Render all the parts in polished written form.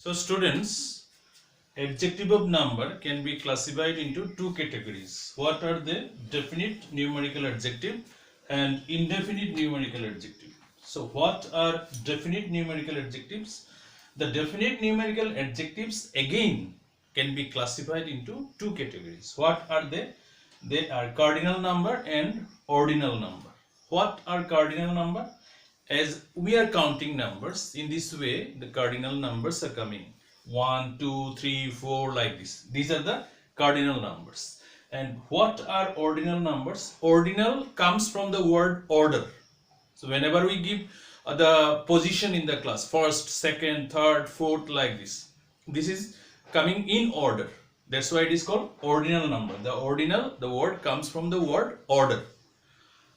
So students, adjective of number can be classified into two categories. What are they? Definite numerical adjective and indefinite numerical adjective. So what are definite numerical adjectives? The definite numerical adjectives again can be classified into two categories. What are they? They are cardinal number and ordinal number. What are cardinal number? As we are counting numbers in this way, the cardinal numbers are coming 1 2 3 4 like this. These are the cardinal numbers. And what are ordinal numbers? Ordinal comes from the word order. So whenever we give the position in the class, first, second, third, fourth, like this is coming in order. That's why it is called ordinal number. The ordinal, the word comes from the word order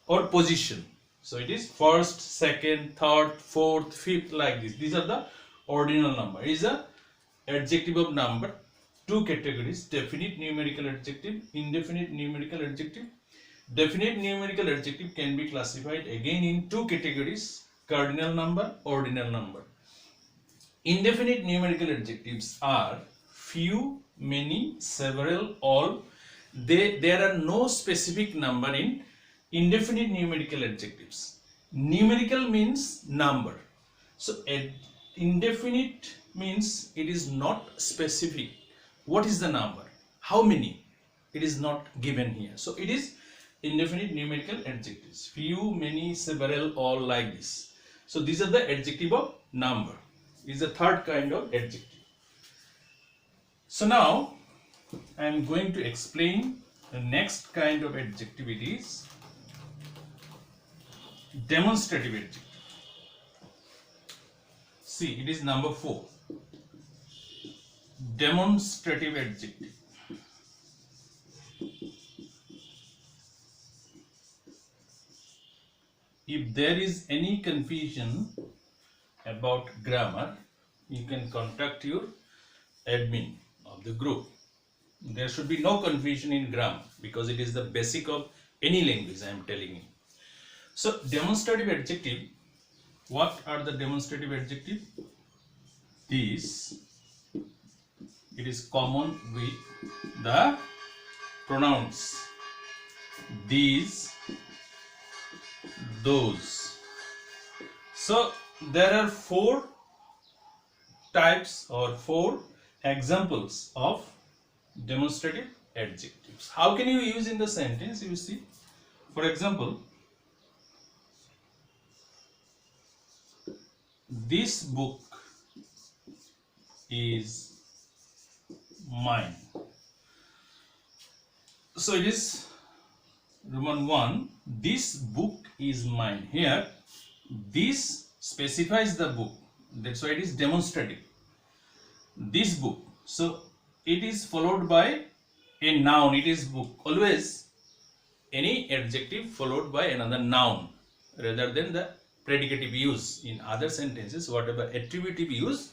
or position. So it is first, second, third, fourth, fifth, like this. These are the ordinal number. It is a adjective of number. Two categories: definite numerical adjective, indefinite numerical adjective. Definite numerical adjective can be classified again in two categories: cardinal number, ordinal number. Indefinite numerical adjectives are few, many, several, all. There are no specific number in indefinite numerical adjectives. Numerical means number. So indefinite means it is not specific. What is the number? How many? It is not given here. So it is indefinite numerical adjectives. Few, many, several, all, like this. So these are the adjective of number. Is the third kind of adjective. So now I am going to explain the next kind of adjective. It is demonstrative adjective. See, it is number 4. Demonstrative adjective. If there is any confusion about grammar, you can contact your admin of the group. There should be no confusion in grammar because it is the basic of any language, I am telling you. So demonstrative adjective, what are the demonstrative adjective? This, it is common with the pronouns these, those. So there are 4 types or 4 examples of demonstrative adjectives. How can you use in the sentence? You see, for example, this book is mine. So it is Roman 1, this book is mine. Here this specifies the book, that's why it is demonstrative. This book, so it is followed by a noun. It is book. Always any adjective followed by another noun rather than the predicative use. In other sentences, whatever attributive use,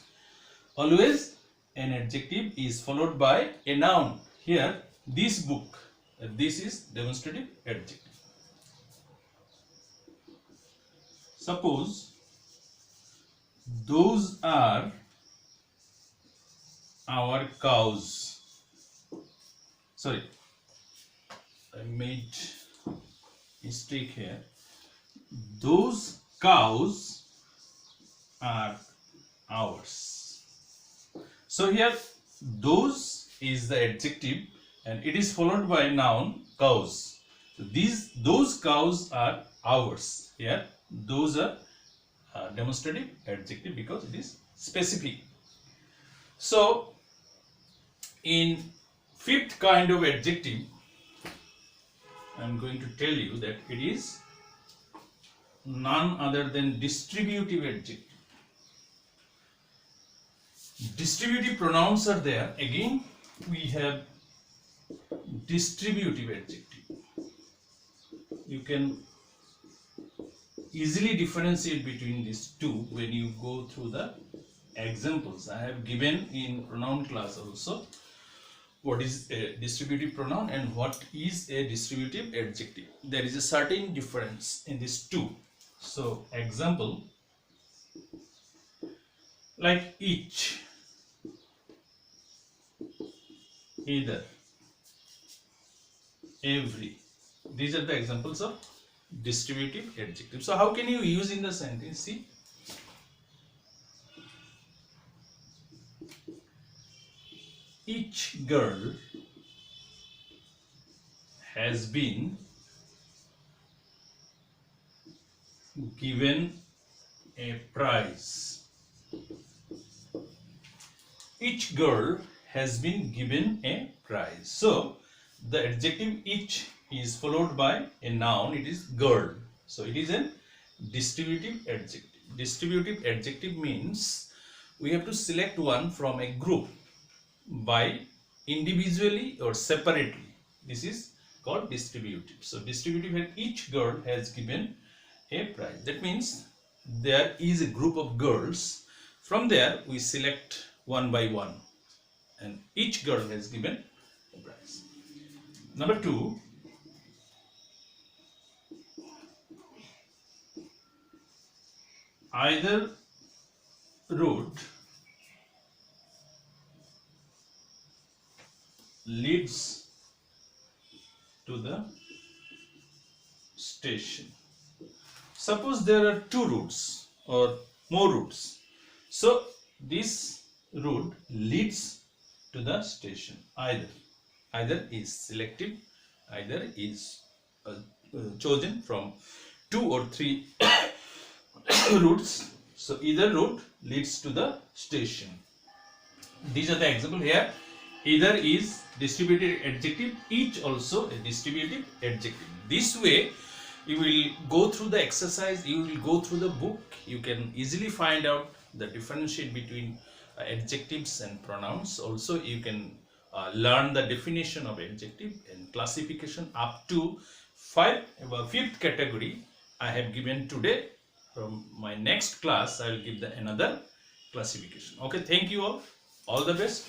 always an adjective is followed by a noun. Here this book, this is demonstrative adjective. Suppose those are our cows. Sorry, I made mistake here. Those cows are ours. So here those is the adjective and it is followed by noun cows. So those cows are ours. Here those are demonstrative adjective because it is specific. So in 5th kind of adjective, I am going to tell you that it is none other than distributive adjective. Distributive pronouns are there. Again we have distributive adjective. You can easily differentiate between these two when you go through the examples I have given in pronoun class also. What is a distributive pronoun and what is a distributive adjective? There is a certain difference in these two. So example, like each. either, every. These are the examples of distributive adjective. So how can you use in the sentence? See, each girl has been given a prize. Each girl has been given a prize. So the adjective each is followed by a noun, it is girl. So it is a distributive adjective. Distributive adjective means we have to select one from a group by individually or separately. This is called distributive. So distributive and each girl has given a prize. That means there is a group of girls. From there we select one by one and each girl has given a prize. Number 2, either route leads to the station. Suppose there are 2 routes or more routes. So this route leads to the station. Either is selective, either is chosen from 2 or 3 routes. So either route leads to the station. These are the example here. Either is distributive adjective, each also a distributive adjective. This way you will go through the exercise, you will go through the book, you can easily find out the differentiate between adjectives and pronouns. Also you can learn the definition of adjective and classification up to 5th category I have given today. From my next class I will give the another classification. Okay, thank you all the best.